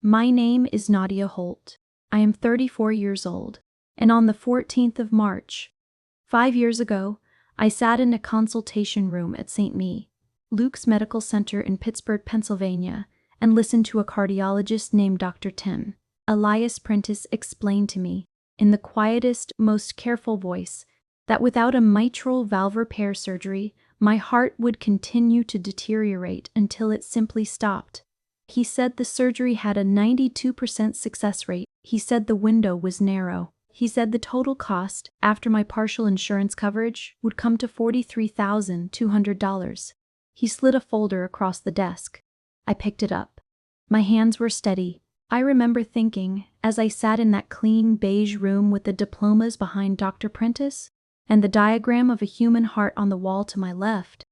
My name is Nadia Holt. I am 34 years old, and on the 14th of March, 5 years ago, I sat in a consultation room at St. Luke's Medical Center in Pittsburgh, Pennsylvania, and listened to a cardiologist named Dr. Tim Elias Prentice explain to me, in the quietest, most careful voice, that without a mitral valve repair surgery, my heart would continue to deteriorate until it simply stopped. He said the surgery had a 92% success rate. He said the window was narrow. He said the total cost, after my partial insurance coverage, would come to $43,200. He slid a folder across the desk. I picked it up. My hands were steady. I remember thinking, as I sat in that clean beige room with the diplomas behind Dr. Prentice, and the diagram of a human heart on the wall to my left,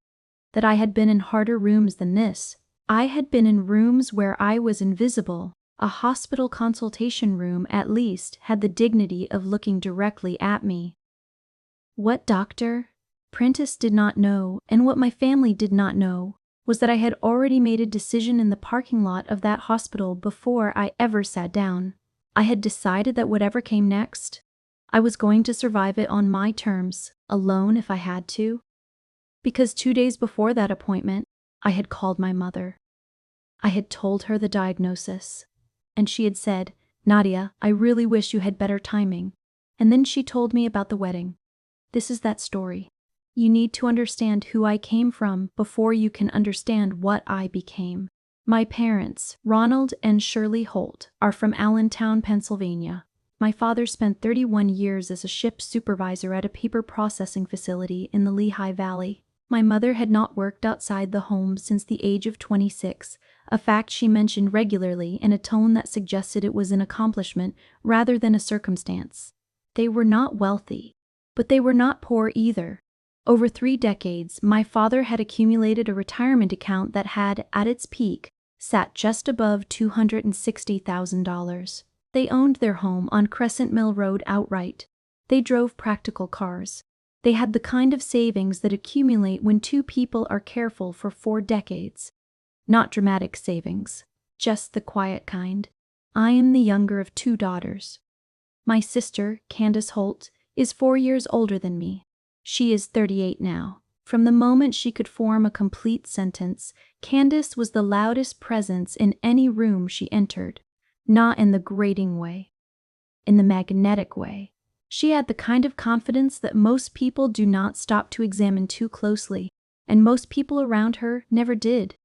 that I had been in harder rooms than this. I had been in rooms where I was invisible. A hospital consultation room, at least, had the dignity of looking directly at me. What Dr. Prentice did not know, and what my family did not know, was that I had already made a decision in the parking lot of that hospital before I ever sat down. I had decided that whatever came next, I was going to survive it on my terms, alone if I had to. Because 2 days before that appointment, I had called my mother. I had told her the diagnosis, and she had said, "Nadia, I really wish you had better timing." And then she told me about the wedding. This is that story. You need to understand who I came from before you can understand what I became. My parents, Ronald and Shirley Holt, are from Allentown, Pennsylvania. My father spent 31 years as a ship supervisor at a paper processing facility in the Lehigh Valley. My mother had not worked outside the home since the age of 26, a fact she mentioned regularly in a tone that suggested it was an accomplishment rather than a circumstance. They were not wealthy, but they were not poor either. Over 3 decades, my father had accumulated a retirement account that had, at its peak, sat just above $260,000. They owned their home on Crescent Mill Road outright. They drove practical cars. They had the kind of savings that accumulate when 2 people are careful for 4 decades. Not dramatic savings, just the quiet kind. I am the younger of 2 daughters. My sister, Candace Holt, is 4 years older than me. She is 38 now. From the moment she could form a complete sentence, Candace was the loudest presence in any room she entered. Not in the grating way, in the magnetic way. She had the kind of confidence that most people do not stop to examine too closely, and most people around her never did.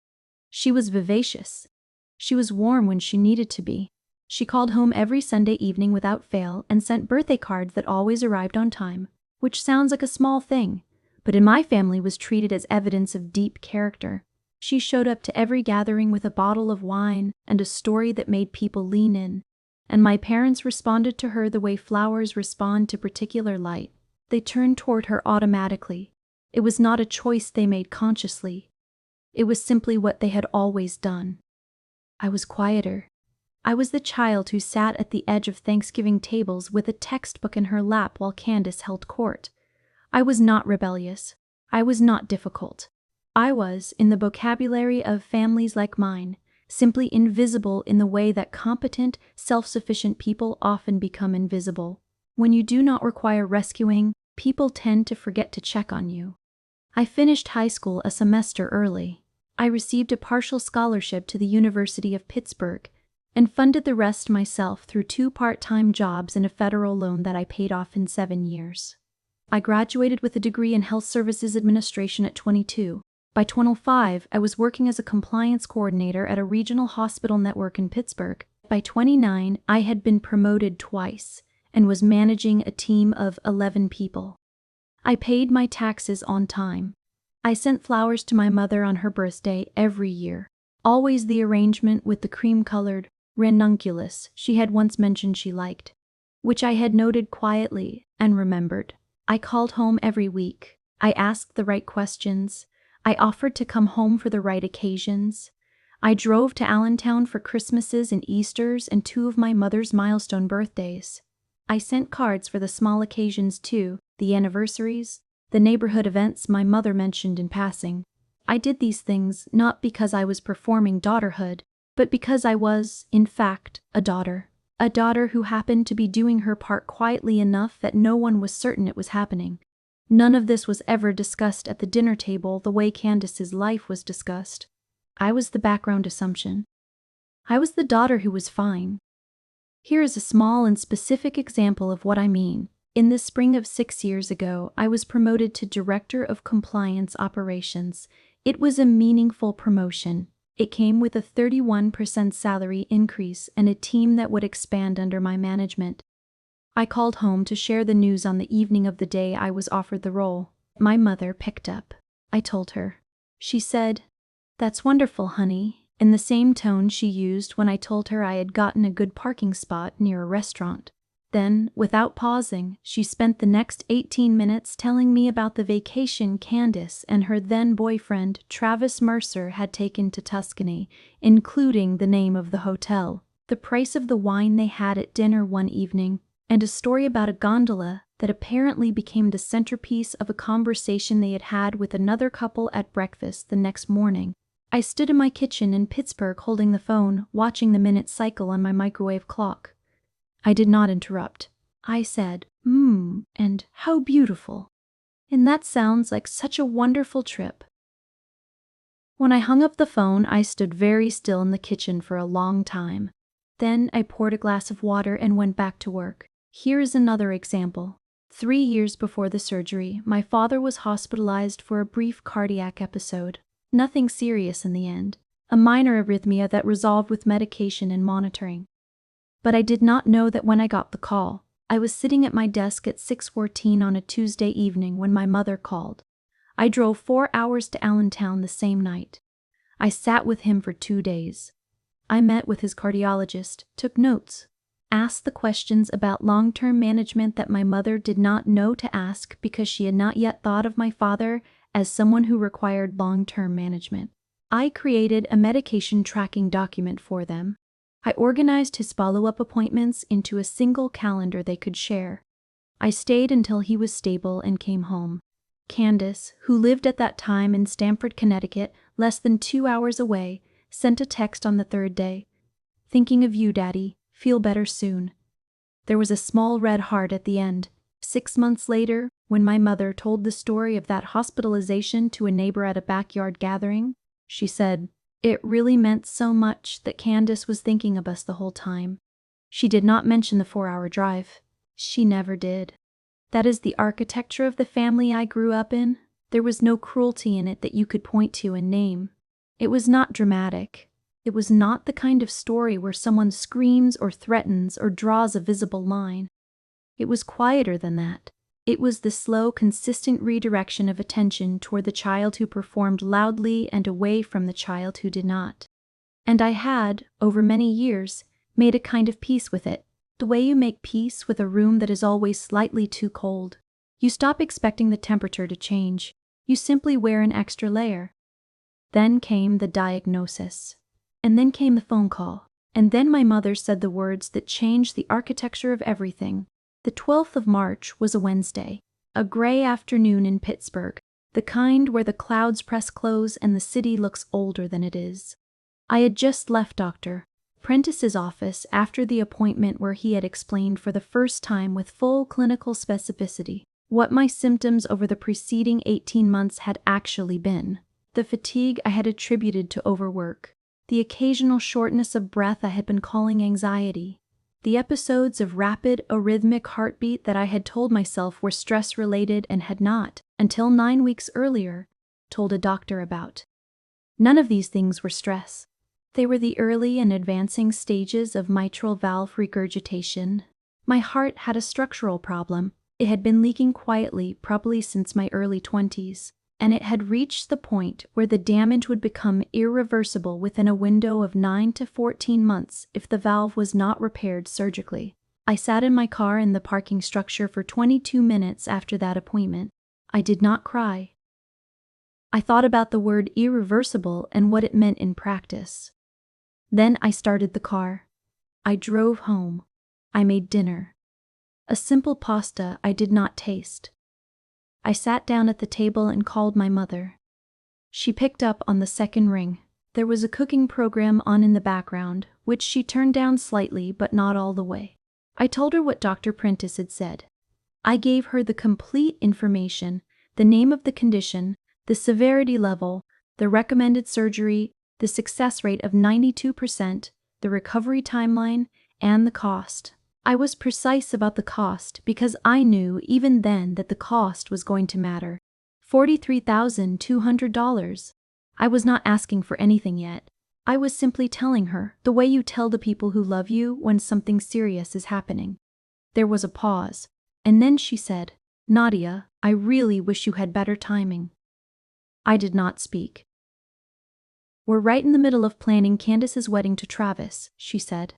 She was vivacious. She was warm when she needed to be. She called home every Sunday evening without fail and sent birthday cards that always arrived on time, which sounds like a small thing, but in my family was treated as evidence of deep character. She showed up to every gathering with a bottle of wine and a story that made people lean in. And my parents responded to her the way flowers respond to particular light. They turned toward her automatically. It was not a choice they made consciously. It was simply what they had always done. I was quieter. I was the child who sat at the edge of Thanksgiving tables with a textbook in her lap while Candace held court. I was not rebellious. I was not difficult. I was, in the vocabulary of families like mine, simply invisible in the way that competent, self-sufficient people often become invisible. When you do not require rescuing, people tend to forget to check on you. I finished high school a semester early. I received a partial scholarship to the University of Pittsburgh and funded the rest myself through 2 part-time jobs and a federal loan that I paid off in 7 years. I graduated with a degree in Health Services Administration at 22. By 25, I was working as a compliance coordinator at a regional hospital network in Pittsburgh. By 29, I had been promoted twice and was managing a team of 11 people. I paid my taxes on time. I sent flowers to my mother on her birthday every year, always the arrangement with the cream-colored ranunculus she had once mentioned she liked, which I had noted quietly and remembered. I called home every week. I asked the right questions. I offered to come home for the right occasions. I drove to Allentown for Christmases and Easters and 2 of my mother's milestone birthdays. I sent cards for the small occasions too, the anniversaries, the neighborhood events my mother mentioned in passing. I did these things not because I was performing daughterhood, but because I was, in fact, a daughter who happened to be doing her part quietly enough that no one was certain it was happening. None of this was ever discussed at the dinner table the way Candace's life was discussed. I was the background assumption. I was the daughter who was fine. Here is a small and specific example of what I mean. In the spring of 6 years ago, I was promoted to Director of Compliance Operations. It was a meaningful promotion. It came with a 31% salary increase and a team that would expand under my management. I called home to share the news on the evening of the day I was offered the role. My mother picked up. I told her. She said, "That's wonderful, honey," in the same tone she used when I told her I had gotten a good parking spot near a restaurant. Then, without pausing, she spent the next 18 minutes telling me about the vacation Candace and her then-boyfriend Travis Mercer had taken to Tuscany, including the name of the hotel, the price of the wine they had at dinner one evening, and a story about a gondola that apparently became the centerpiece of a conversation they had had with another couple at breakfast the next morning. I stood in my kitchen in Pittsburgh holding the phone, watching the minutes cycle on my microwave clock. I did not interrupt. I said, and how beautiful. And that sounds like such a wonderful trip. When I hung up the phone, I stood very still in the kitchen for a long time. Then I poured a glass of water and went back to work. Here is another example. 3 years before the surgery, my father was hospitalized for a brief cardiac episode. Nothing serious in the end. A minor arrhythmia that resolved with medication and monitoring. But I did not know that when I got the call. I was sitting at my desk at 6:14 on a Tuesday evening when my mother called. I drove 4 hours to Allentown the same night. I sat with him for 2 days. I met with his cardiologist, took notes, asked the questions about long-term management that my mother did not know to ask because she had not yet thought of my father as someone who required long-term management. I created a medication tracking document for them. I organized his follow-up appointments into a single calendar they could share. I stayed until he was stable and came home. Candace, who lived at that time in Stamford, Connecticut, less than 2 hours away, sent a text on the 3rd day. "Thinking of you, Daddy. Feel better soon." There was a small red heart at the end. 6 months later, when my mother told the story of that hospitalization to a neighbor at a backyard gathering, she said, "It really meant so much that Candace was thinking of us the whole time." She did not mention the 4-hour drive. She never did. That is the architecture of the family I grew up in. There was no cruelty in it that you could point to and name. It was not dramatic. It was not the kind of story where someone screams or threatens or draws a visible line. It was quieter than that. It was the slow, consistent redirection of attention toward the child who performed loudly and away from the child who did not. And I had, over many years, made a kind of peace with it, the way you make peace with a room that is always slightly too cold. You stop expecting the temperature to change. You simply wear an extra layer. Then came the diagnosis. And then came the phone call. And then my mother said the words that changed the architecture of everything. The 12th of March was a Wednesday, a gray afternoon in Pittsburgh, the kind where the clouds press close and the city looks older than it is. I had just left Dr. Prentice's office after the appointment where he had explained for the first time with full clinical specificity what my symptoms over the preceding 18 months had actually been. The fatigue I had attributed to overwork, the occasional shortness of breath I had been calling anxiety, the episodes of rapid, arrhythmic heartbeat that I had told myself were stress-related and had not, until 9 weeks earlier, told a doctor about. None of these things were stress. They were the early and advancing stages of mitral valve regurgitation. My heart had a structural problem. It had been leaking quietly, probably since my early 20s, and it had reached the point where the damage would become irreversible within a window of 9 to 14 months if the valve was not repaired surgically. I sat in my car in the parking structure for 22 minutes after that appointment. I did not cry. I thought about the word irreversible and what it meant in practice. Then I started the car. I drove home. I made dinner. A simple pasta I did not taste. I sat down at the table and called my mother. She picked up on the second ring. There was a cooking program on in the background, which she turned down slightly but not all the way. I told her what Dr. Prentice had said. I gave her the complete information, the name of the condition, the severity level, the recommended surgery, the success rate of 92%, the recovery timeline, and the cost. I was precise about the cost because I knew even then that the cost was going to matter. $43,200. I was not asking for anything yet. I was simply telling her the way you tell the people who love you when something serious is happening. There was a pause, and then she said, "Nadia, I really wish you had better timing." I did not speak. "We're right in the middle of planning Candace's wedding to Travis," she said.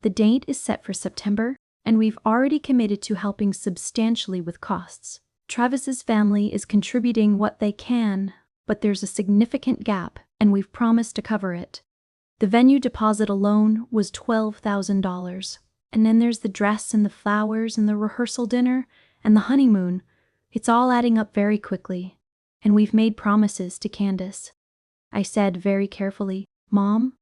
"The date is set for September, and we've already committed to helping substantially with costs. Travis's family is contributing what they can, but there's a significant gap, and we've promised to cover it. The venue deposit alone was $12,000. And then there's the dress and the flowers and the rehearsal dinner and the honeymoon. It's all adding up very quickly. And we've made promises to Candace." I said very carefully, "Mom,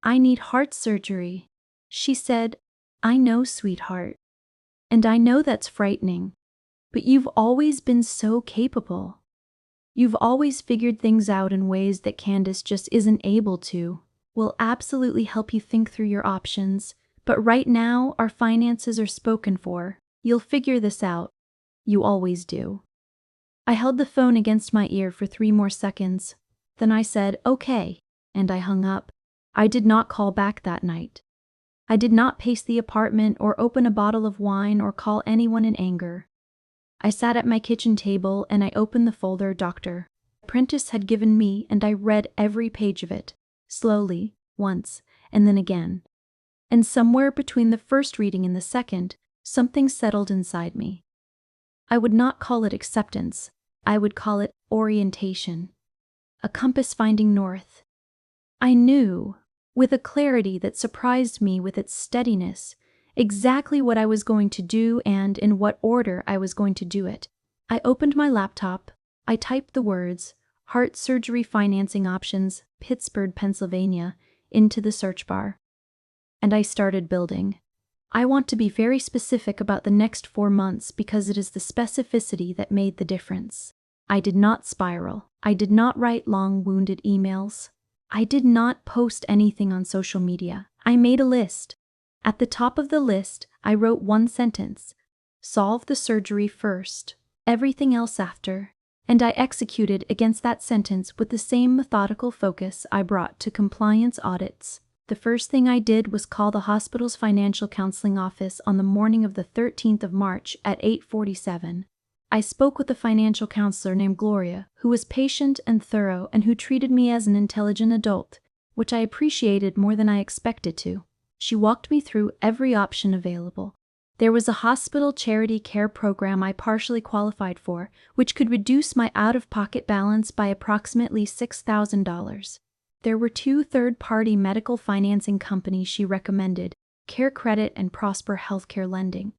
I need heart surgery." She said, "I know, sweetheart. And I know that's frightening. But you've always been so capable. You've always figured things out in ways that Candace just isn't able to. We'll absolutely help you think through your options. But right now, our finances are spoken for. You'll figure this out. You always do." I held the phone against my ear for 3 more seconds. Then I said, "Okay," and I hung up. I did not call back that night. I did not pace the apartment or open a bottle of wine or call anyone in anger. I sat at my kitchen table and I opened the folder Dr. Prentice had given me and I read every page of it, slowly, once, and then again. And somewhere between the first reading and the second, something settled inside me. I would not call it acceptance. I would call it orientation. A compass finding north. I knew, with a clarity that surprised me with its steadiness, exactly what I was going to do and in what order I was going to do it. I opened my laptop. I typed the words, "Heart Surgery Financing Options, Pittsburgh, Pennsylvania," into the search bar. And I started building. I want to be very specific about the next 4 months because it is the specificity that made the difference. I did not spiral. I did not write long, wounded emails. I did not post anything on social media. I made a list. At the top of the list, I wrote one sentence: "Solve the surgery first, everything else after." And I executed against that sentence with the same methodical focus I brought to compliance audits. The first thing I did was call the hospital's financial counseling office on the morning of the 13th of March at 8:47. I spoke with a financial counselor named Gloria, who was patient and thorough and who treated me as an intelligent adult, which I appreciated more than I expected to. She walked me through every option available. There was a hospital charity care program I partially qualified for, which could reduce my out-of-pocket balance by approximately $6,000. There were 2 third-party medical financing companies she recommended, Care Credit and Prosper Healthcare Lending.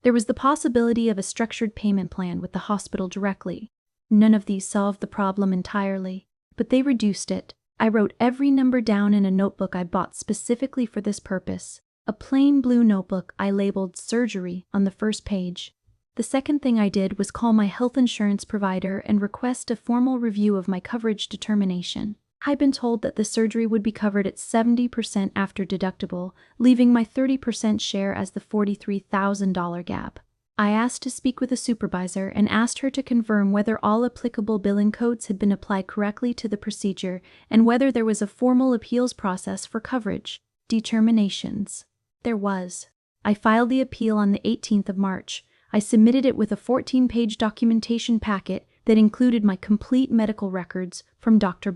There was the possibility of a structured payment plan with the hospital directly. None of these solved the problem entirely, but they reduced it. I wrote every number down in a notebook I bought specifically for this purpose, a plain blue notebook I labeled "Surgery" on the first page. The second thing I did was call my health insurance provider and request a formal review of my coverage determination. I'd been told that the surgery would be covered at 70% after deductible, leaving my 30% share as the $43,000 gap. I asked to speak with a supervisor and asked her to confirm whether all applicable billing codes had been applied correctly to the procedure and whether there was a formal appeals process for coverage determinations. There was. I filed the appeal on the 18th of March. I submitted it with a 14-page documentation packet that included my complete medical records from Dr.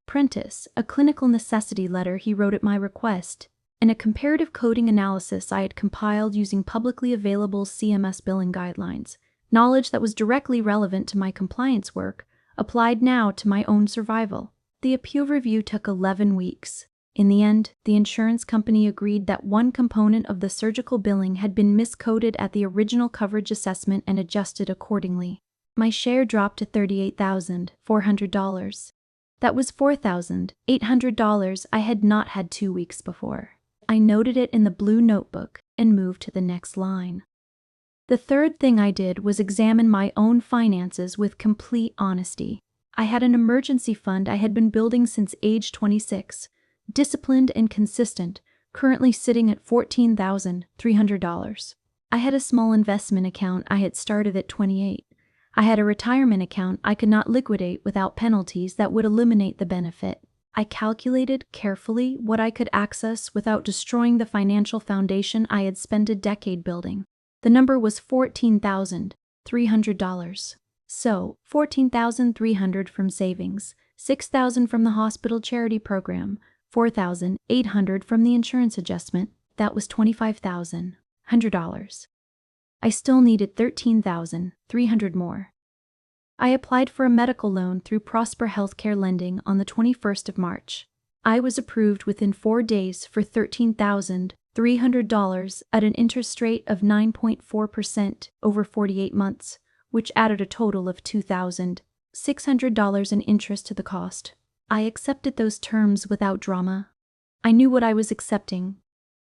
Prentice, a clinical necessity letter he wrote at my request, and a comparative coding analysis I had compiled using publicly available CMS billing guidelines, knowledge that was directly relevant to my compliance work, applied now to my own survival. The appeal review took 11 weeks. In the end, the insurance company agreed that one component of the surgical billing had been miscoded at the original coverage assessment and adjusted accordingly. My share dropped to $38,400. That was $4,800 I had not had 2 weeks before. I noted it in the blue notebook and moved to the next line. The third thing I did was examine my own finances with complete honesty. I had an emergency fund I had been building since age 26, disciplined and consistent, currently sitting at $14,300. I had a small investment account I had started at 28. I had a retirement account I could not liquidate without penalties that would eliminate the benefit. I calculated carefully what I could access without destroying the financial foundation I had spent a decade building. The number was $14,300. So, $14,300 from savings, $6,000 from the hospital charity program, $4,800 from the insurance adjustment. That was $25,100. I still needed $13,300 more. I applied for a medical loan through Prosper Healthcare Lending on the 21st of March. I was approved within 4 days for $13,300 at an interest rate of 9.4% over 48 months, which added a total of $2,600 in interest to the cost. I accepted those terms without drama. I knew what I was accepting.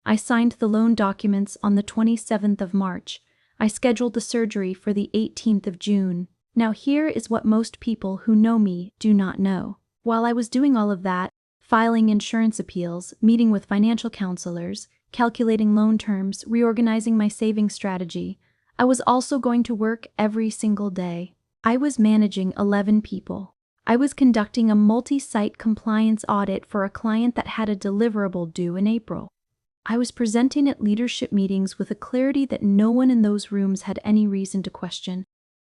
I signed the loan documents on the 27th of March. I scheduled the surgery for the 18th of June. Now here is what most people who know me do not know. While I was doing all of that, filing insurance appeals, meeting with financial counselors, calculating loan terms, reorganizing my saving strategy, I was also going to work every single day. I was managing 11 people. I was conducting a multi-site compliance audit for a client that had a deliverable due in April. I was presenting at leadership meetings with a clarity that no one in those rooms had any reason to question.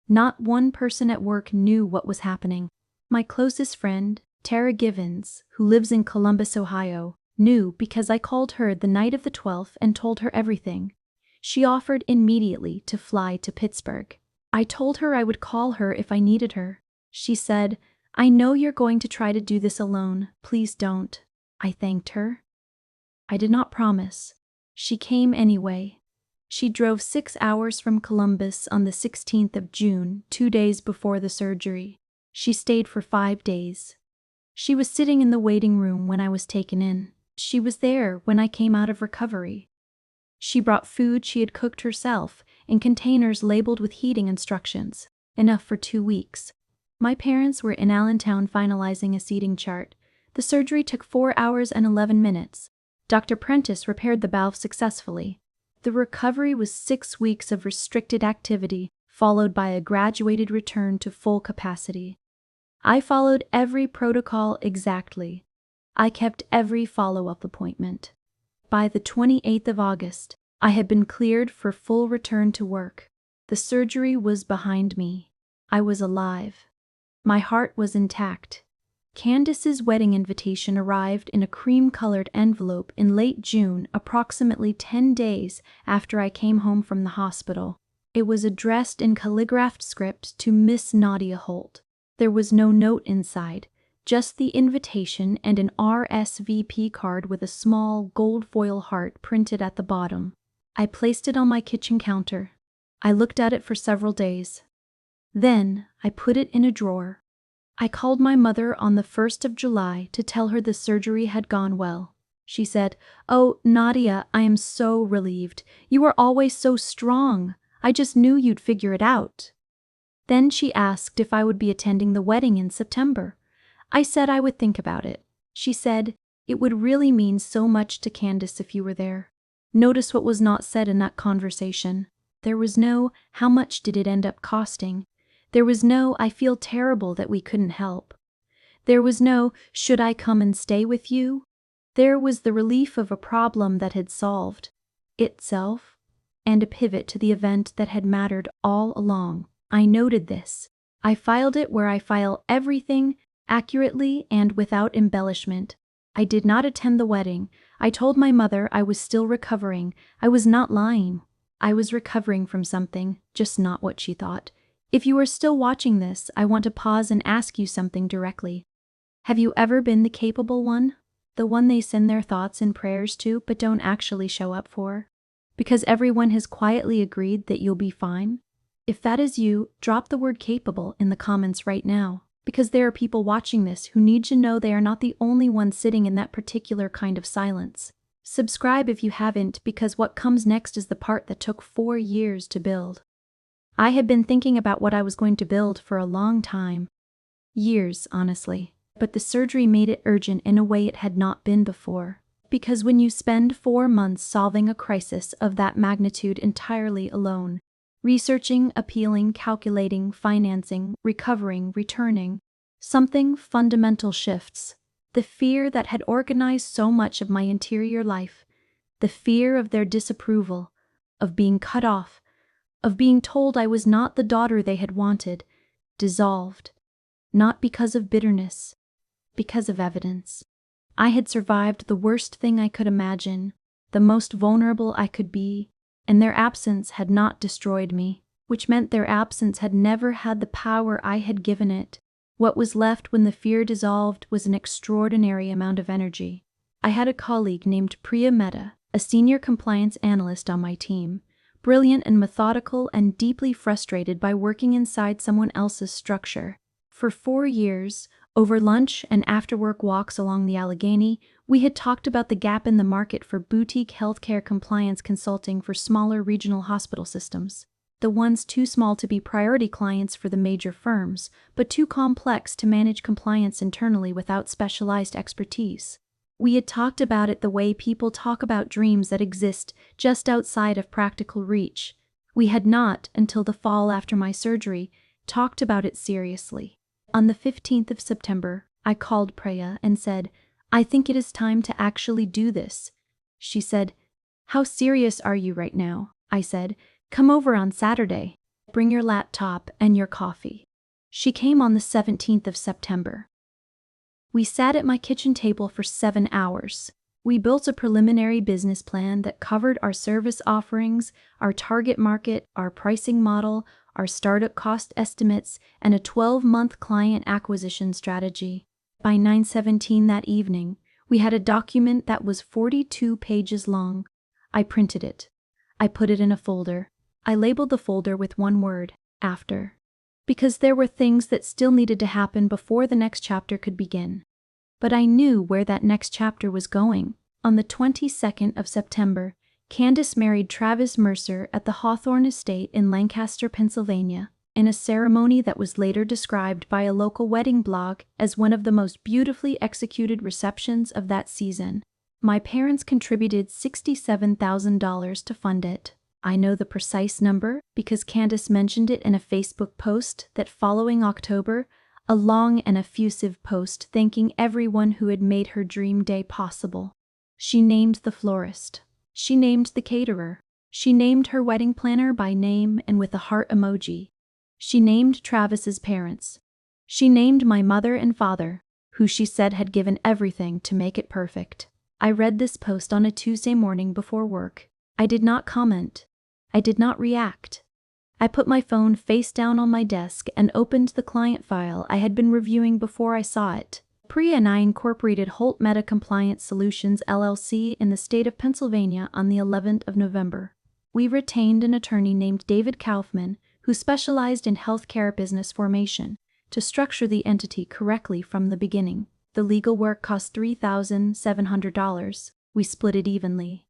Not one person at work knew what was happening. My closest friend, Tara Givens, who lives in Columbus, Ohio, knew because I called her the night of the 12th and told her everything. She offered immediately to fly to Pittsburgh. I told her I would call her if I needed her. She said, "I know you're going to try to do this alone. Please don't." I thanked her. I did not promise. She came anyway. She drove 6 hours from Columbus on the 16th of June, 2 days before the surgery. She stayed for 5 days. She was sitting in the waiting room when I was taken in. She was there when I came out of recovery. She brought food she had cooked herself in containers labeled with heating instructions, enough for 2 weeks. My parents were in Allentown finalizing a seating chart. The surgery took 4 hours and 11 minutes. Dr. Prentice repaired the valve successfully. The recovery was 6 weeks of restricted activity, followed by a graduated return to full capacity. I followed every protocol exactly. I kept every follow-up appointment. By the 28th of August, I had been cleared for full return to work. The surgery was behind me. I was alive. My heart was intact. Candace's wedding invitation arrived in a cream-colored envelope in late June, approximately 10 days after I came home from the hospital. It was addressed in calligraphed script to Miss Nadia Holt. There was no note inside, just the invitation and an RSVP card with a small gold foil heart printed at the bottom. I placed it on my kitchen counter. I looked at it for several days. Then I put it in a drawer. I called my mother on the 1st of July to tell her the surgery had gone well. She said, "Oh, Nadia, I am so relieved. You are always so strong. I just knew you'd figure it out." Then she asked if I would be attending the wedding in September. I said I would think about it. She said, "It would really mean so much to Candace if you were there." Notice what was not said in that conversation. There was no, "How much did it end up costing?" There was no, "I feel terrible that we couldn't help." There was no, "Should I come and stay with you?" There was the relief of a problem that had solved itself, and a pivot to the event that had mattered all along. I noted this. I filed it where I file everything, accurately and without embellishment. I did not attend the wedding. I told my mother I was still recovering. I was not lying. I was recovering from something, just not what she thought. If you are still watching this, I want to pause and ask you something directly. Have you ever been the capable one? The one they send their thoughts and prayers to but don't actually show up for? Because everyone has quietly agreed that you'll be fine? If that is you, drop the word capable in the comments right now. Because there are people watching this who need to know they are not the only ones sitting in that particular kind of silence. Subscribe if you haven't, because what comes next is the part that took 4 years to build. I had been thinking about what I was going to build for a long time. Years, honestly. But the surgery made it urgent in a way it had not been before. Because when you spend 4 months solving a crisis of that magnitude entirely alone, researching, appealing, calculating, financing, recovering, returning, something fundamental shifts. The fear that had organized so much of my interior life, the fear of their disapproval, of being cut off, of being told I was not the daughter they had wanted, dissolved. Not because of bitterness, because of evidence. I had survived the worst thing I could imagine, the most vulnerable I could be, and their absence had not destroyed me, which meant their absence had never had the power I had given it. What was left when the fear dissolved was an extraordinary amount of energy. I had a colleague named Priya Mehta, a senior compliance analyst on my team, brilliant and methodical and deeply frustrated by working inside someone else's structure. For 4 years, over lunch and after-work walks along the Allegheny, we had talked about the gap in the market for boutique healthcare compliance consulting for smaller regional hospital systems. The ones too small to be priority clients for the major firms, but too complex to manage compliance internally without specialized expertise. We had talked about it the way people talk about dreams that exist just outside of practical reach. We had not, until the fall after my surgery, talked about it seriously. On the 15th of September, I called Priya and said, "I think it is time to actually do this." She said, "How serious are you right now?" I said, "Come over on Saturday. Bring your laptop and your coffee." She came on the 17th of September. We sat at my kitchen table for 7 hours. We built a preliminary business plan that covered our service offerings, our target market, our pricing model, our startup cost estimates, and a 12-month client acquisition strategy. By 9:17 that evening, we had a document that was 42 pages long. I printed it. I put it in a folder. I labeled the folder with one word, after. Because there were things that still needed to happen before the next chapter could begin. But I knew where that next chapter was going. On the 22nd of September, Candace married Travis Mercer at the Hawthorne Estate in Lancaster, Pennsylvania, in a ceremony that was later described by a local wedding blog as one of the most beautifully executed receptions of that season. My parents contributed $67,000 to fund it. I know the precise number because Candace mentioned it in a Facebook post that following October, a long and effusive post thanking everyone who had made her dream day possible. She named the florist. She named the caterer. She named her wedding planner by name and with a heart emoji. She named Travis's parents. She named my mother and father, who she said had given everything to make it perfect. I read this post on a Tuesday morning before work. I did not comment. I did not react. I put my phone face down on my desk and opened the client file I had been reviewing before I saw it. Priya and I incorporated Holt Meta Compliance Solutions LLC in the state of Pennsylvania on the 11th of November. We retained an attorney named David Kaufman, who specialized in healthcare business formation, to structure the entity correctly from the beginning. The legal work cost $3,700. We split it evenly.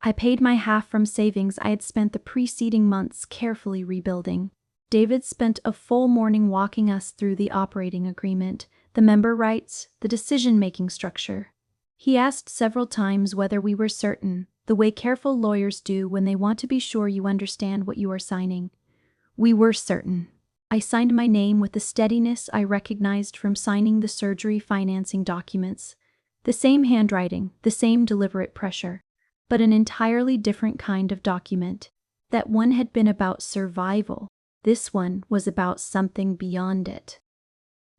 I paid my half from savings I had spent the preceding months carefully rebuilding. David spent a full morning walking us through the operating agreement, the member rights, the decision-making structure. He asked several times whether we were certain, the way careful lawyers do when they want to be sure you understand what you are signing. We were certain. I signed my name with the steadiness I recognized from signing the surgery financing documents. The same handwriting, the same deliberate pressure, but an entirely different kind of document. That one had been about survival. This one was about something beyond it.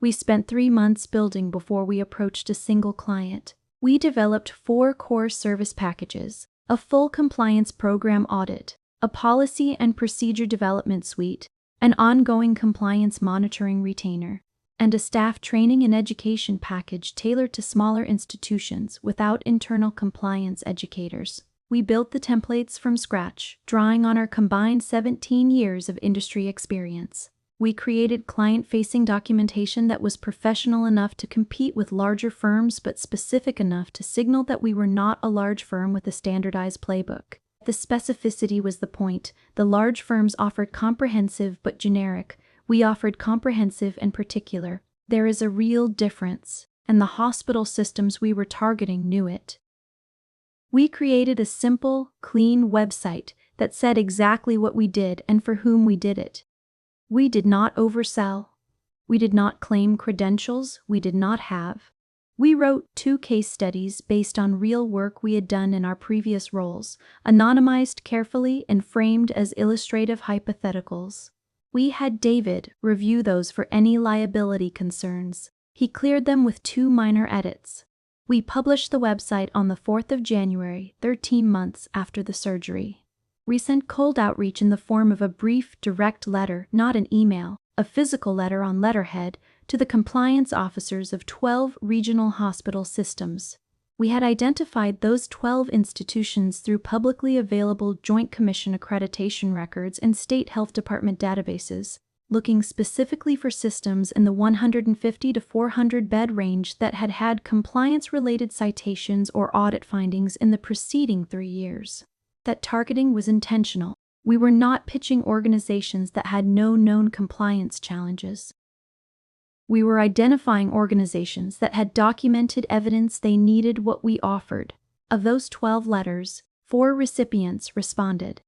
We spent 3 months building before we approached a single client. We developed 4 core service packages, a full compliance program audit, a policy and procedure development suite, an ongoing compliance monitoring retainer, and a staff training and education package tailored to smaller institutions without internal compliance educators. We built the templates from scratch, drawing on our combined 17 years of industry experience. We created client-facing documentation that was professional enough to compete with larger firms but specific enough to signal that we were not a large firm with a standardized playbook. The specificity was the point. The large firms offered comprehensive but generic. We offered comprehensive and particular. There is a real difference, and the hospital systems we were targeting knew it. We created a simple, clean website that said exactly what we did and for whom we did it. We did not oversell. We did not claim credentials we did not have. We wrote 2 case studies based on real work we had done in our previous roles, anonymized carefully and framed as illustrative hypotheticals. We had David review those for any liability concerns. He cleared them with 2 minor edits. We published the website on the 4th of January, 13 months after the surgery. We sent cold outreach in the form of a brief, direct letter, not an email, a physical letter on letterhead, to the compliance officers of 12 regional hospital systems. We had identified those 12 institutions through publicly available Joint Commission accreditation records and state health department databases, looking specifically for systems in the 150 to 400 bed range that had had compliance-related citations or audit findings in the preceding 3 years. That targeting was intentional. We were not pitching organizations that had no known compliance challenges. We were identifying organizations that had documented evidence they needed what we offered. Of those 12 letters, 4 recipients responded.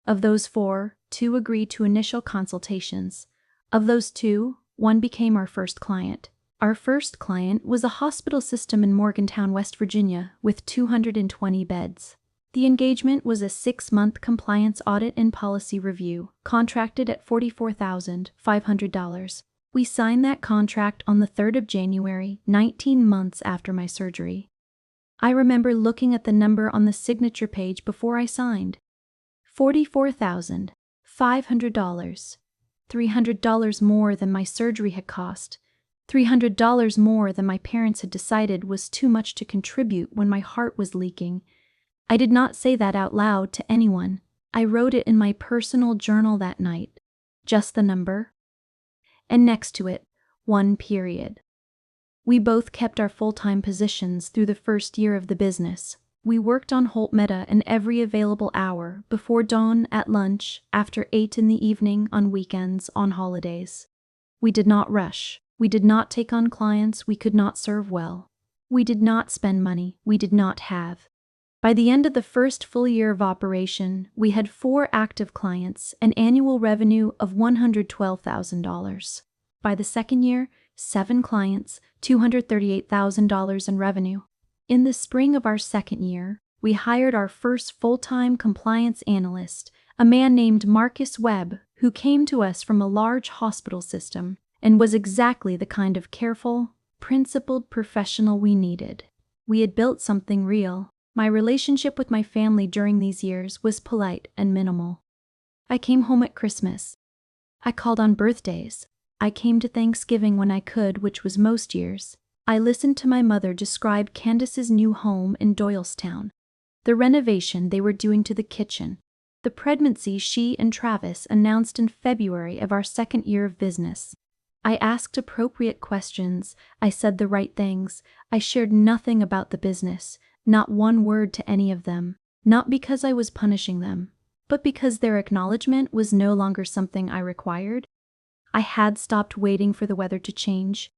Of those 4, 2 agreed to initial consultations. Of those 2, 1 became our first client. Our first client was a hospital system in Morgantown, West Virginia, with 220 beds. The engagement was a 6-month compliance audit and policy review, contracted at $44,500. We signed that contract on the 3rd of January, 19 months after my surgery. I remember looking at the number on the signature page before I signed. $44,500. $300 more than my surgery had cost. $300 more than my parents had decided was too much to contribute when my heart was leaking. I did not say that out loud to anyone. I wrote it in my personal journal that night. Just the number. And next to it, 1 period. We both kept our full-time positions through the first year of the business. We worked on Holt Meta in every available hour, before dawn, at lunch, after 8 in the evening, on weekends, on holidays. We did not rush. We did not take on clients we could not serve well. We did not spend money we did not have. By the end of the first full year of operation, we had 4 active clients, an annual revenue of $112,000. By the second year, 7 clients, $238,000 in revenue. In the spring of our second year, we hired our first full-time compliance analyst, a man named Marcus Webb, who came to us from a large hospital system and was exactly the kind of careful, principled professional we needed. We had built something real. My relationship with my family during these years was polite and minimal. I came home at Christmas. I called on birthdays. I came to Thanksgiving when I could, which was most years. I listened to my mother describe Candace's new home in Doylestown, the renovation they were doing to the kitchen, the pregnancy she and Travis announced in February of our second year of business. I asked appropriate questions. I said the right things. I shared nothing about the business. Not one word to any of them, not because I was punishing them, but because their acknowledgement was no longer something I required. I had stopped waiting for the weather to change.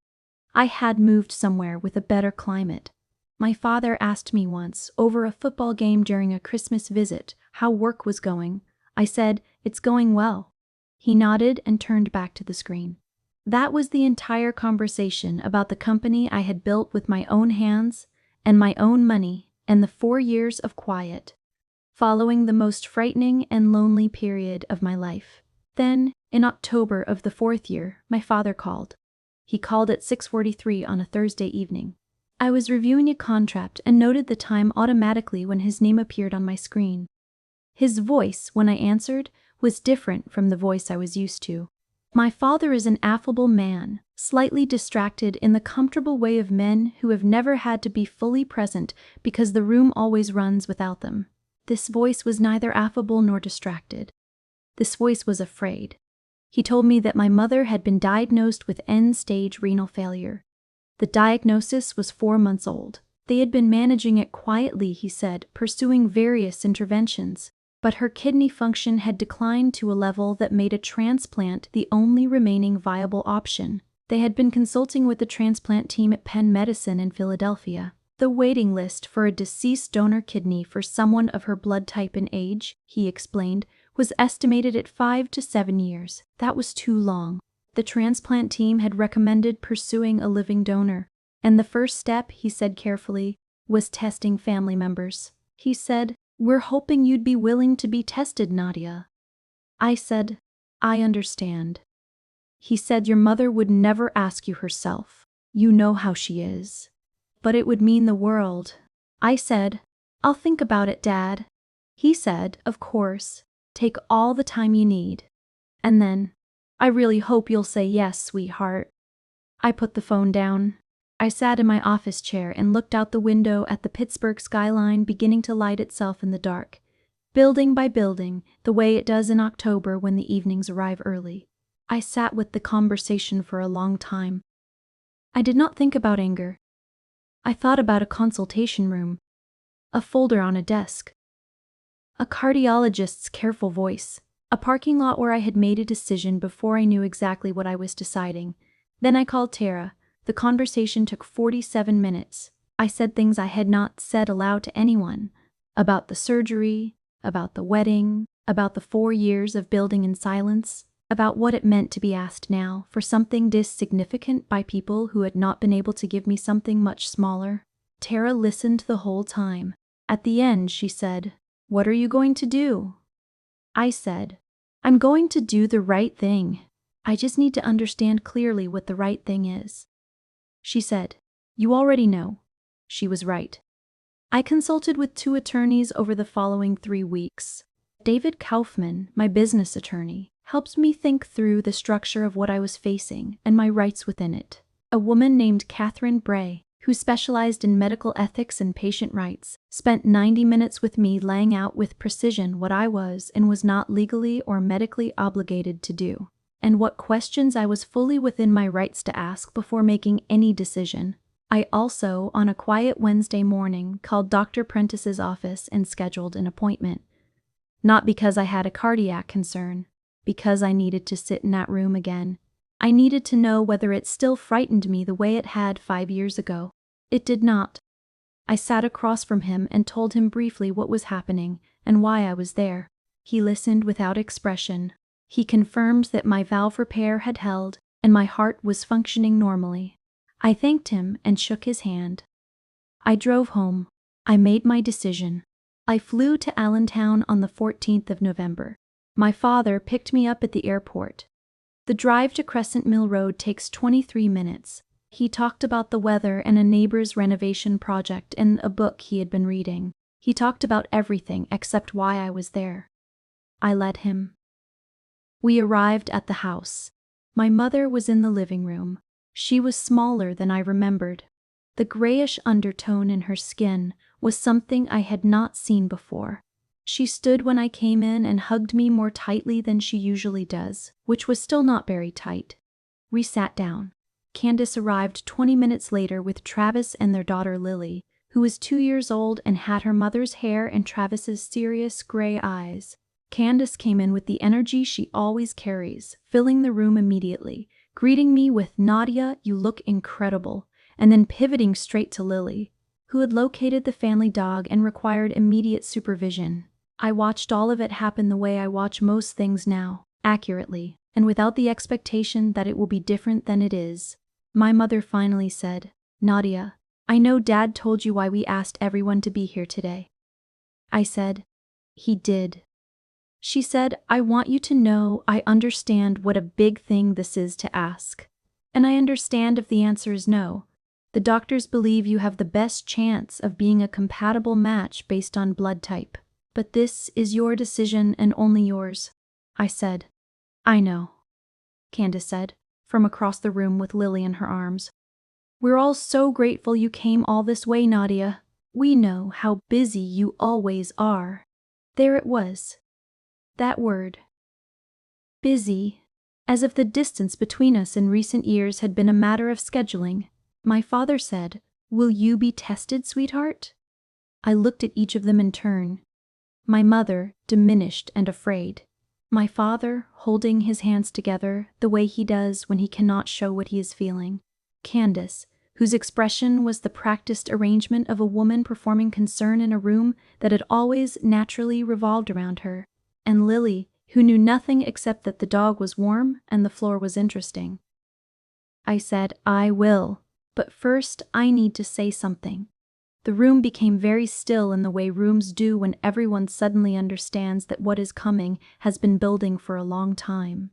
I had moved somewhere with a better climate. My father asked me once, over a football game during a Christmas visit, how work was going. I said, "It's going well." He nodded and turned back to the screen. That was the entire conversation about the company I had built with my own hands and my own money, and the 4 years of quiet, following the most frightening and lonely period of my life. Then, in October of the 4th year, my father called. He called at 6:43 on a Thursday evening. I was reviewing a contract and noted the time automatically when his name appeared on my screen. His voice, when I answered, was different from the voice I was used to. My father is an affable man, slightly distracted in the comfortable way of men who have never had to be fully present because the room always runs without them. This voice was neither affable nor distracted. This voice was afraid. He told me that my mother had been diagnosed with end-stage renal failure. The diagnosis was 4 months old. They had been managing it quietly, he said, pursuing various interventions, but her kidney function had declined to a level that made a transplant the only remaining viable option. They had been consulting with the transplant team at Penn Medicine in Philadelphia. The waiting list for a deceased donor kidney for someone of her blood type and age, he explained, was estimated at 5 to 7 years. That was too long. The transplant team had recommended pursuing a living donor, and the first step, he said carefully, was testing family members. He said, "We're hoping you'd be willing to be tested, Nadia." I said, "I understand." He said, "Your mother would never ask you herself. You know how she is. But it would mean the world." I said, "I'll think about it, Dad." He said, "Of course. Take all the time you need. And then, I really hope you'll say yes, sweetheart." I put the phone down. I sat in my office chair and looked out the window at the Pittsburgh skyline beginning to light itself in the dark, building by building, the way it does in October when the evenings arrive early. I sat with the conversation for a long time. I did not think about anger. I thought about a consultation room, a folder on a desk, a cardiologist's careful voice, a parking lot where I had made a decision before I knew exactly what I was deciding. Then I called Tara. The conversation took 47 minutes. I said things I had not said aloud to anyone, about the surgery, about the wedding, about the 4 years of building in silence, about what it meant to be asked now for something this significant by people who had not been able to give me something much smaller. Tara listened the whole time. At the end, she said, "What are you going to do?" I said, "I'm going to do the right thing. I just need to understand clearly what the right thing is." She said, "You already know." She was right. I consulted with 2 attorneys over the following 3 weeks. David Kaufman, my business attorney, helped me think through the structure of what I was facing and my rights within it. A woman named Catherine Bray, who specialized in medical ethics and patient rights, spent 90 minutes with me laying out with precision what I was and was not legally or medically obligated to do, and what questions I was fully within my rights to ask before making any decision. I also, on a quiet Wednesday morning, called Dr. Prentice's office and scheduled an appointment. Not because I had a cardiac concern, because I needed to sit in that room again. I needed to know whether it still frightened me the way it had 5 years ago. It did not. I sat across from him and told him briefly what was happening and why I was there. He listened without expression. He confirmed that my valve repair had held and my heart was functioning normally. I thanked him and shook his hand. I drove home. I made my decision. I flew to Allentown on the 14th of November. My father picked me up at the airport. The drive to Crescent Mill Road takes 23 minutes. He talked about the weather and a neighbor's renovation project and a book he had been reading. He talked about everything except why I was there. I led him. We arrived at the house. My mother was in the living room. She was smaller than I remembered. The grayish undertone in her skin was something I had not seen before. She stood when I came in and hugged me more tightly than she usually does, which was still not very tight. We sat down. Candace arrived 20 minutes later with Travis and their daughter Lily, who was 2 years old and had her mother's hair and Travis's serious gray eyes. Candace came in with the energy she always carries, filling the room immediately, greeting me with, "Nadia, you look incredible," and then pivoting straight to Lily, who had located the family dog and required immediate supervision. I watched all of it happen the way I watch most things now, accurately, and without the expectation that it will be different than it is. My mother finally said, "Nadia, I know Dad told you why we asked everyone to be here today." I said, "He did." She said, "I want you to know I understand what a big thing this is to ask. And I understand if the answer is no. The doctors believe you have the best chance of being a compatible match based on blood type. But this is your decision and only yours." I said, "I know," Candace said, from across the room with Lily in her arms. "We're all so grateful you came all this way, Nadia. We know how busy you always are." There it was. That word. Busy. as if the distance between us in recent years had been a matter of scheduling. My father said, "Will you be tested, sweetheart?" I looked at each of them in turn. My mother, diminished and afraid. My father, holding his hands together the way he does when he cannot show what he is feeling. Candace, whose expression was the practiced arrangement of a woman performing concern in a room that had always naturally revolved around her. And Lily, who knew nothing except that the dog was warm and the floor was interesting. I said, "I will, but first I need to say something." The room became very still in the way rooms do when everyone suddenly understands that what is coming has been building for a long time.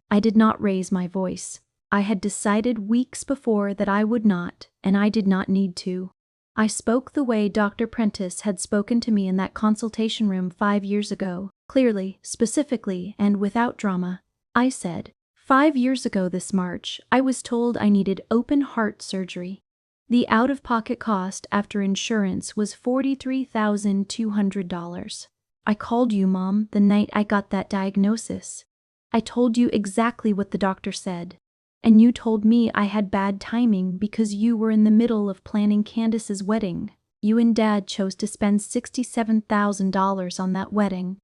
I did not raise my voice. I had decided weeks before that I would not, and I did not need to. I spoke the way Dr. Prentice had spoken to me in that consultation room 5 years ago, clearly, specifically, and without drama. I said, 5 years ago this March, I was told I needed open heart surgery. The out-of-pocket cost after insurance was $43,200. I called you, Mom, the night I got that diagnosis. I told you exactly what the doctor said. And you told me I had bad timing because you were in the middle of planning Candace's wedding. You and Dad chose to spend $67,000 on that wedding.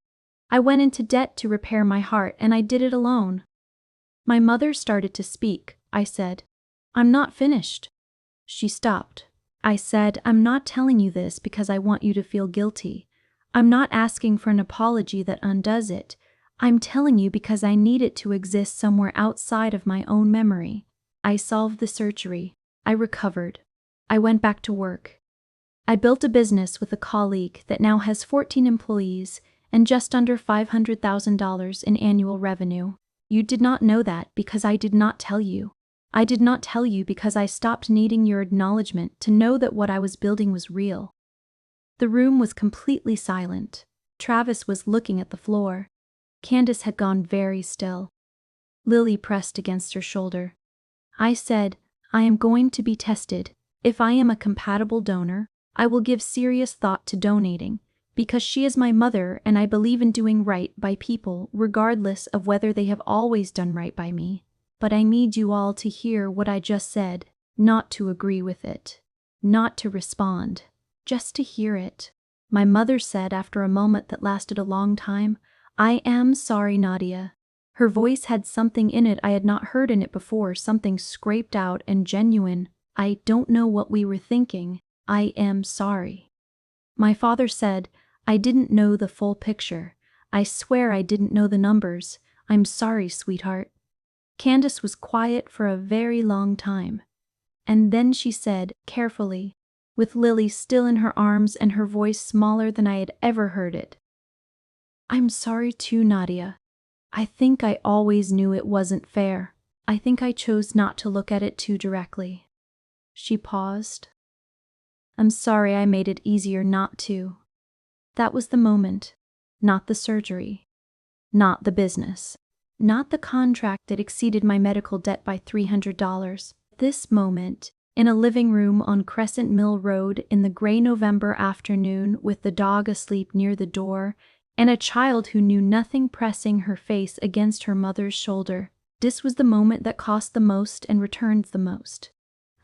I went into debt to repair my heart, and I did it alone. My mother started to speak. I said, "I'm not finished." She stopped. I said, "I'm not telling you this because I want you to feel guilty. I'm not asking for an apology that undoes it. I'm telling you because I need it to exist somewhere outside of my own memory. I solved the surgery. I recovered. I went back to work. I built a business with a colleague that now has 14 employees and just under $500,000 in annual revenue. You did not know that because I did not tell you. I did not tell you because I stopped needing your acknowledgement to know that what I was building was real." The room was completely silent. Travis was looking at the floor. Candace had gone very still. Lily pressed against her shoulder. I said, "I am going to be tested. If I am a compatible donor, I will give serious thought to donating, because she is my mother and I believe in doing right by people regardless of whether they have always done right by me. But I need you all to hear what I just said, not to agree with it, not to respond, just to hear it." My mother said after a moment that lasted a long time, "I am sorry, Nadia." Her voice had something in it I had not heard in it before, something scraped out and genuine. "I don't know what we were thinking. I am sorry." My father said, "I didn't know the full picture. I swear I didn't know the numbers. I'm sorry, sweetheart." Candace was quiet for a very long time. And then she said, carefully, with Lily still in her arms and her voice smaller than I had ever heard it, "I'm sorry too, Nadia. I think I always knew it wasn't fair. I think I chose not to look at it too directly." She paused. "I'm sorry I made it easier not to." That was the moment, not the surgery, not the business. Not the contract that exceeded my medical debt by $300. This moment, in a living room on Crescent Mill Road in the gray November afternoon with the dog asleep near the door and a child who knew nothing pressing her face against her mother's shoulder, this was the moment that cost the most and returned the most.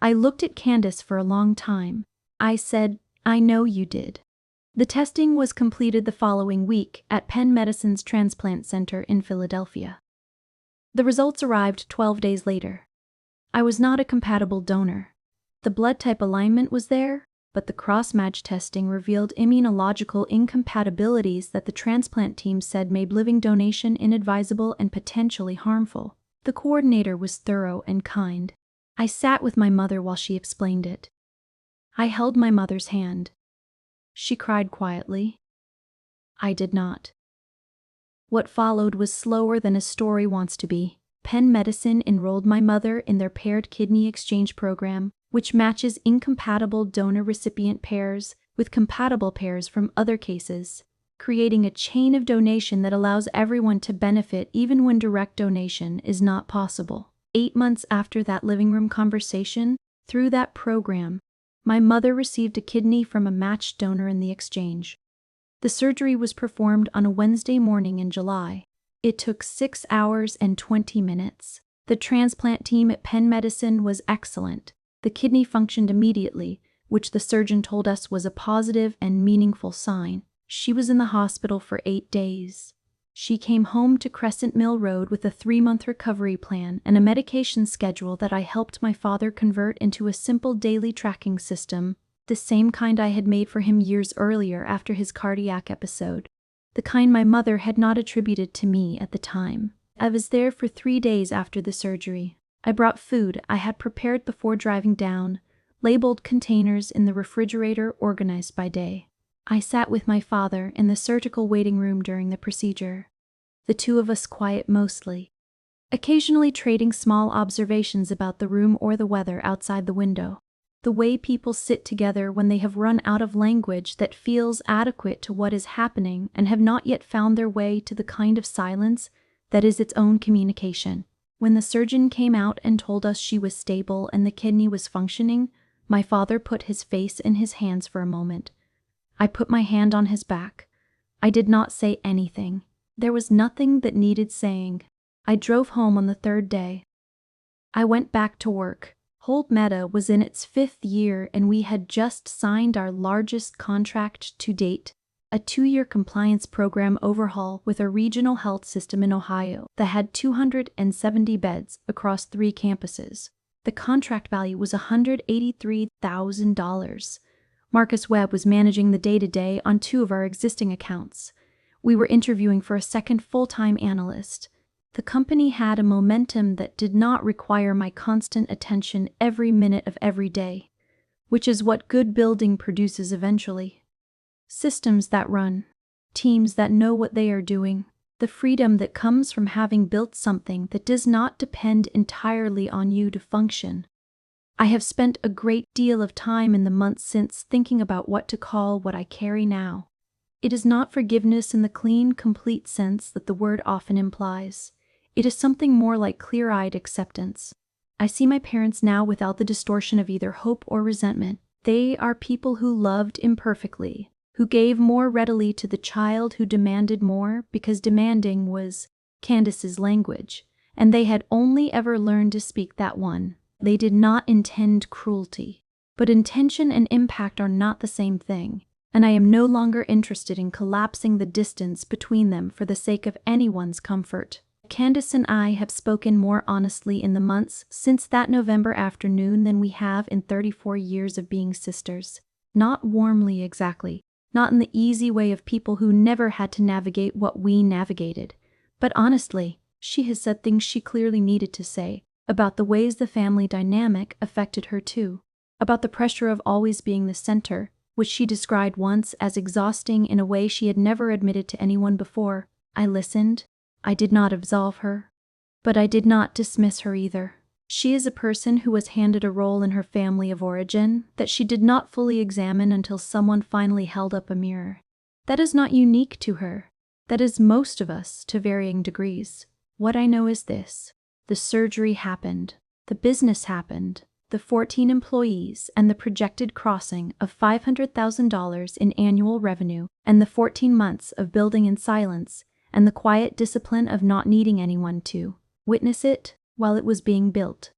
I looked at Candace for a long time. I said, "I know you did." The testing was completed the following week at Penn Medicine's Transplant Center in Philadelphia. The results arrived 12 days later. I was not a compatible donor. The blood type alignment was there, but the cross-match testing revealed immunological incompatibilities that the transplant team said made living donation inadvisable and potentially harmful. The coordinator was thorough and kind. I sat with my mother while she explained it. I held my mother's hand. She cried quietly. I did not. What followed was slower than a story wants to be. Penn Medicine enrolled my mother in their paired kidney exchange program, which matches incompatible donor-recipient pairs with compatible pairs from other cases, creating a chain of donation that allows everyone to benefit even when direct donation is not possible. 8 months after that living room conversation, through that program, my mother received a kidney from a matched donor in the exchange. The surgery was performed on a Wednesday morning in July. It took 6 hours and 20 minutes. The transplant team at Penn Medicine was excellent. The kidney functioned immediately, which the surgeon told us was a positive and meaningful sign. She was in the hospital for 8 days. She came home to Crescent Mill Road with a 3-month recovery plan and a medication schedule that I helped my father convert into a simple daily tracking system, the same kind I had made for him years earlier after his cardiac episode. The kind my mother had not attributed to me at the time. I was there for 3 days after the surgery. I brought food I had prepared before driving down, labeled containers in the refrigerator organized by day. I sat with my father in the surgical waiting room during the procedure. The two of us quiet mostly, occasionally trading small observations about the room or the weather outside the window. The way people sit together when they have run out of language that feels adequate to what is happening and have not yet found their way to the kind of silence that is its own communication. When the surgeon came out and told us she was stable and the kidney was functioning, my father put his face in his hands for a moment. I put my hand on his back. I did not say anything. There was nothing that needed saying. I drove home on the 3rd day. I went back to work. Hold Meta was in its 5th year and we had just signed our largest contract to date, a 2-year compliance program overhaul with a regional health system in Ohio that had 270 beds across 3 campuses. The contract value was $183,000. Marcus Webb was managing the day-to-day on 2 of our existing accounts. We were interviewing for a second full-time analyst. The company had a momentum that did not require my constant attention every minute of every day, which is what good building produces eventually. Systems that run, teams that know what they are doing, the freedom that comes from having built something that does not depend entirely on you to function. I have spent a great deal of time in the months since thinking about what to call what I carry now. It is not forgiveness in the clean, complete sense that the word often implies. It is something more like clear-eyed acceptance. I see my parents now without the distortion of either hope or resentment. They are people who loved imperfectly, who gave more readily to the child who demanded more because demanding was Candace's language, and they had only ever learned to speak that one. They did not intend cruelty. But intention and impact are not the same thing, and I am no longer interested in collapsing the distance between them for the sake of anyone's comfort. Candace and I have spoken more honestly in the months since that November afternoon than we have in 34 years of being sisters. Not warmly exactly, not in the easy way of people who never had to navigate what we navigated, but honestly. She has said things she clearly needed to say, about the ways the family dynamic affected her too, about the pressure of always being the center, which she described once as exhausting in a way she had never admitted to anyone before. I listened. I did not absolve her, but I did not dismiss her either. She is a person who was handed a role in her family of origin that she did not fully examine until someone finally held up a mirror. That is not unique to her. That is most of us to varying degrees. What I know is this. The surgery happened, the business happened, the 14 employees and the projected crossing of $500,000 in annual revenue and the 14 months of building in silence and the quiet discipline of not needing anyone to witness it while it was being built.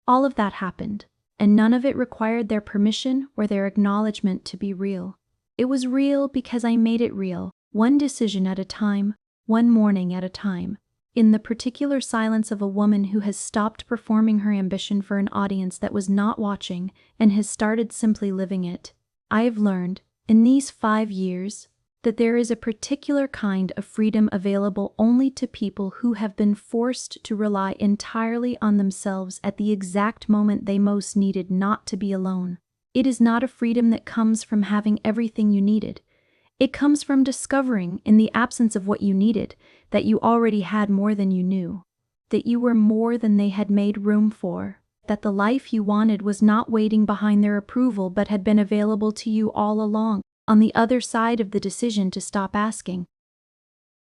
All of that happened, and none of it required their permission or their acknowledgement to be real. It was real because I made it real, one decision at a time, one morning at a time. In the particular silence of a woman who has stopped performing her ambition for an audience that was not watching and has started simply living it, I have learned, in these 5 years, that there is a particular kind of freedom available only to people who have been forced to rely entirely on themselves at the exact moment they most needed not to be alone. It is not a freedom that comes from having everything you needed. It comes from discovering, in the absence of what you needed, that you already had more than you knew, that you were more than they had made room for, that the life you wanted was not waiting behind their approval but had been available to you all along, on the other side of the decision to stop asking.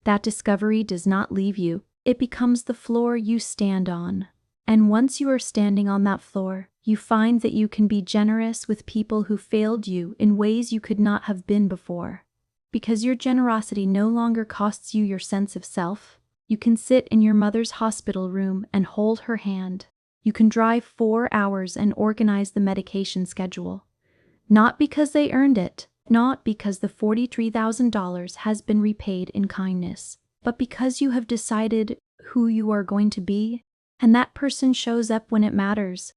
That discovery does not leave you. It becomes the floor you stand on. And once you are standing on that floor, you find that you can be generous with people who failed you in ways you could not have been before. Because your generosity no longer costs you your sense of self, You can sit in your mother's hospital room and hold her hand. You can drive 4 hours and organize the medication schedule. Not because they earned it, not because the $43,000 has been repaid in kindness, but because you have decided who you are going to be, and that person shows up when it matters.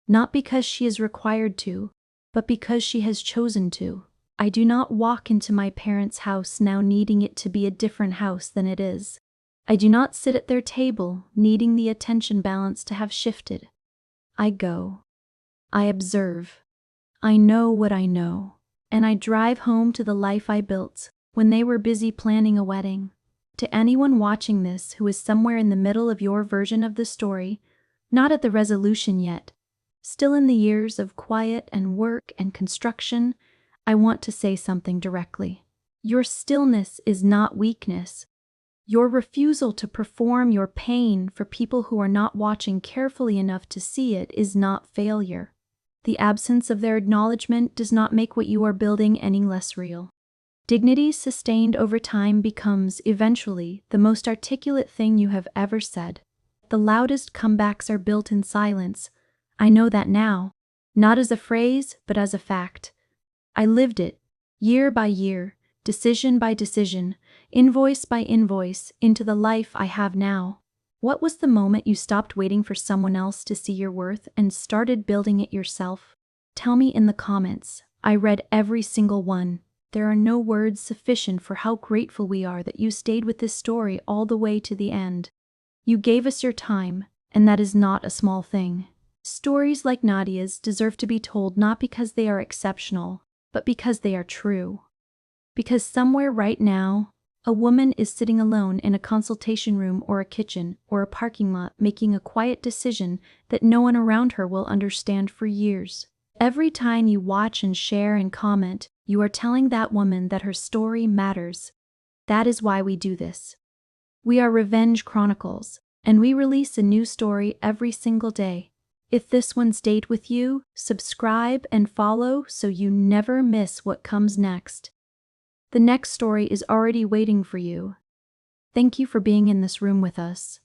Not because she is required to, but because she has chosen to. I do not walk into my parents' house now needing it to be a different house than it is. I do not sit at their table needing the attention balance to have shifted. I go. I observe. I know what I know. And I drive home to the life I built when they were busy planning a wedding. To anyone watching this who is somewhere in the middle of your version of the story, not at the resolution yet, still in the years of quiet and work and construction, I want to say something directly. Your stillness is not weakness. Your refusal to perform your pain for people who are not watching carefully enough to see it is not failure. The absence of their acknowledgement does not make what you are building any less real. Dignity sustained over time becomes, eventually, the most articulate thing you have ever said. The loudest comebacks are built in silence. I know that now, not as a phrase, but as a fact. I lived it, year by year, decision by decision, invoice by invoice, into the life I have now. What was the moment you stopped waiting for someone else to see your worth and started building it yourself? Tell me in the comments. I read every single one. There are no words sufficient for how grateful we are that you stayed with this story all the way to the end. You gave us your time, and that is not a small thing. Stories like Nadia's deserve to be told not because they are exceptional, but because they are true. Because somewhere right now, a woman is sitting alone in a consultation room or a kitchen or a parking lot making a quiet decision that no one around her will understand for years. Every time you watch and share and comment, you are telling that woman that her story matters. That is why we do this. We are Revenge Chronicles, and we release a new story every single day. If this one stayed with you, subscribe and follow so you never miss what comes next. The next story is already waiting for you. Thank you for being in this room with us.